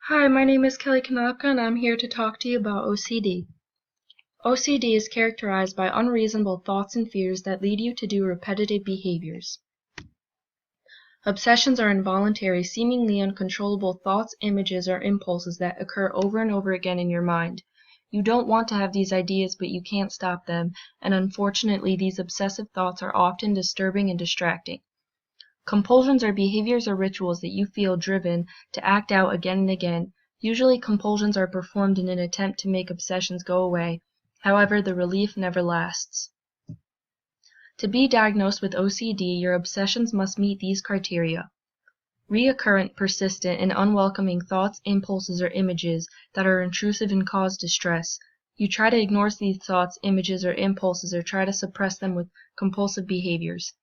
Hi, my name is Kelly Kanaka, and I'm here to talk to you about OCD. OCD is characterized by unreasonable thoughts and fears that lead you to do repetitive behaviors. Obsessions are involuntary, seemingly uncontrollable thoughts, images, or impulses that occur over and over again in your mind. You don't want to have these ideas, but you can't stop them, and unfortunately, these obsessive thoughts are often disturbing and distracting. Compulsions are behaviors or rituals that you feel driven to act out again and again. Usually compulsions are performed in an attempt to make obsessions go away. However, the relief never lasts. To be diagnosed with OCD, your obsessions must meet these criteria: recurrent, persistent, and unwelcoming thoughts, impulses, or images that are intrusive and cause distress. You try to ignore these thoughts, images, or impulses, or try to suppress them with compulsive behaviors.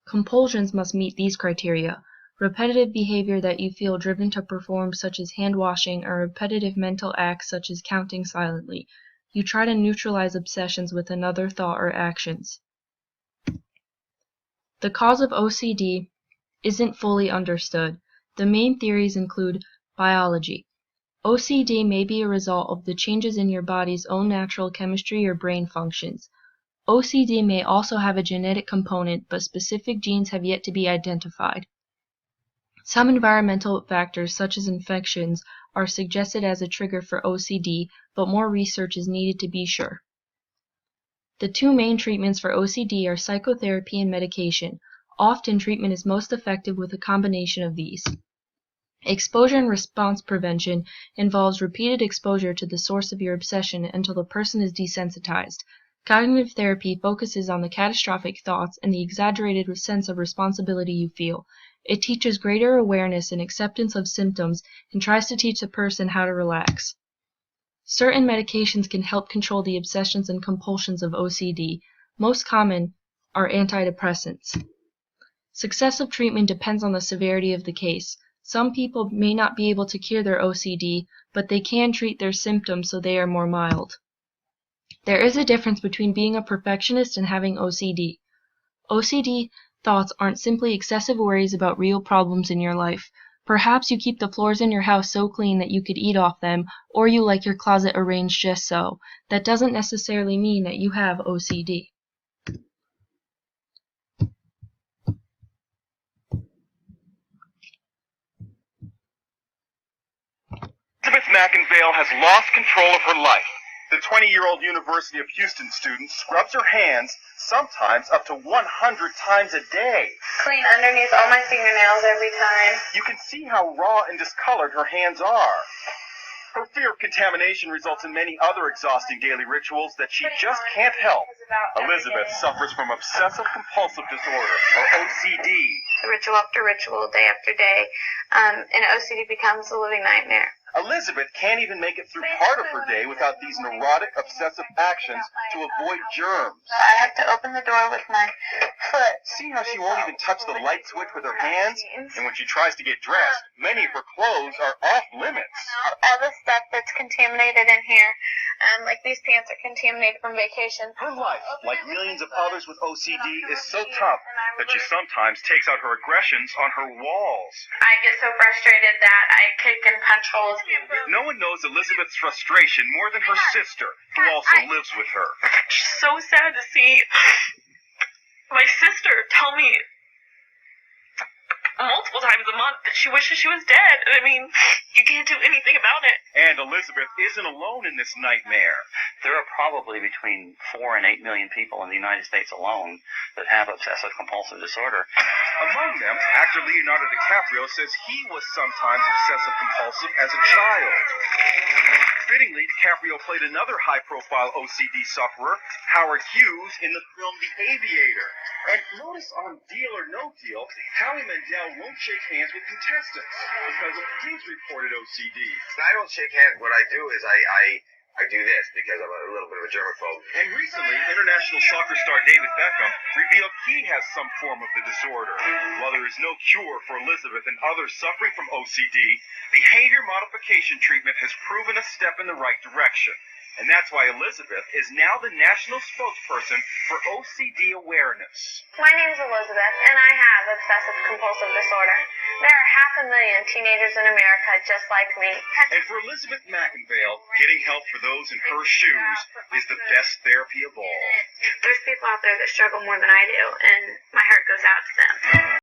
Compulsions must meet these criteria: repetitive behavior that you feel driven to perform, such as hand washing, or repetitive mental acts such as counting silently. You try to neutralize obsessions with another thought or actions. The cause of OCD isn't fully understood. The main theories include biology. OCD may be a result of the changes in your body's own natural chemistry or brain functions. OCD may also have a genetic component, but specific genes have yet to be identified. Some environmental factors, such as infections, are suggested as a trigger for OCD, but more research is needed to be sure. The two main treatments for OCD are psychotherapy and medication. Often, treatment is most effective with a combination of these. Exposure and response prevention involves repeated exposure to the source of your obsession until the person is desensitized. Cognitive therapy focuses on the catastrophic thoughts and the exaggerated sense of responsibility you feel. It teaches greater awareness and acceptance of symptoms and tries to teach the person how to relax. Certain medications can help control the obsessions and compulsions of OCD. Most common are antidepressants. Successive treatment depends on the severity of the case. Some people may not be able to cure their OCD, but they can treat their symptoms so they are more mild. There is a difference between being a perfectionist and having OCD. OCD thoughts aren't simply excessive worries about real problems in your life. Perhaps you keep the floors in your house so clean that you could eat off them, or you like your closet arranged just so. That doesn't necessarily mean that you have OCD. Elizabeth McInvale has lost control of her life. The 20-year-old University of Houston student scrubs her hands sometimes up to 100 times a day. Clean underneath all my fingernails every time. You can see how raw and discolored her hands are. Her fear of contamination results in many other exhausting daily rituals that she just can't help. Elizabeth suffers from obsessive compulsive disorder, or OCD. Ritual after ritual, day after day, and OCD becomes a living nightmare. Elizabeth can't even make it through part of her day without these neurotic, obsessive actions to avoid germs. I have to open the door with my foot. See how she won't even touch the light switch with her hands? And when she tries to get dressed, many of her clothes are off limits. All the stuff that's contaminated in here, like these pants are contaminated from vacation. Her life, like millions of others with OCD, is so tough that she sometimes takes out her aggressions on her walls. I get so frustrated that I kick and punch holes. No one knows Elizabeth's frustration more than her sister, who also lives with her. It's so sad to see my sister tell me multiple times a month that she wishes she was dead. I mean, you can't do anything about it. And Elizabeth isn't alone in this nightmare. There are probably between 4 and 8 million people in the United States alone that have obsessive compulsive disorder. Among them, actor Leonardo DiCaprio says he was sometimes obsessive compulsive as a child. Fittingly, DiCaprio played another high-profile OCD sufferer, Howard Hughes, in the film The Aviator. And notice on Deal or No Deal, Howie Mandel won't shake hands with contestants because of his reported OCD. I don't shake hands. What I do is I do this because I'm a little bit of a germaphobe. And recently, international soccer star David Beckham revealed he has some form of the disorder. While there is no cure for Elizabeth and others suffering from OCD, behavior modification treatment has proven a step in the right direction. And that's why Elizabeth is now the national spokesperson for OCD awareness. My name's Elizabeth, and I have obsessive compulsive disorder. There are 500,000 teenagers in America just like me. And for Elizabeth McInvale, getting help for those in her shoes is the best therapy of all. There's people out there that struggle more than I do, and my heart goes out to them.